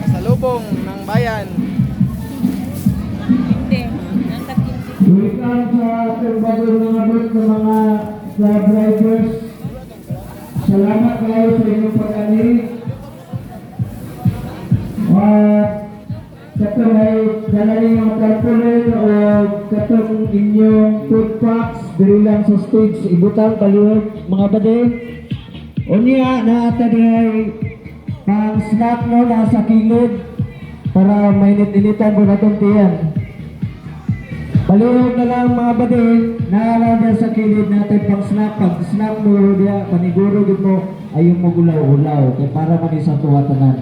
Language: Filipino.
Pasalubong ng bayan. Hindi. Nasa 15. Welcome sa ating bagong mga bus sa mga club riders. Salamat kayo sa inyong pag-ani. Katong ay dalaling mga tarpaulin o katong inyong food packs diri lang sa stage ibutang kaliwag mga bade. Unya na ata dihay pang snack no nasa kilid para mainit-initan po natong tiyan. Palihog na lang mga bade, naarada sa kilid natin pang snack. Pag snack mo diya, paniguro din mo ayong mo gulaw-ulaw kaya para man isang tuwa tanan.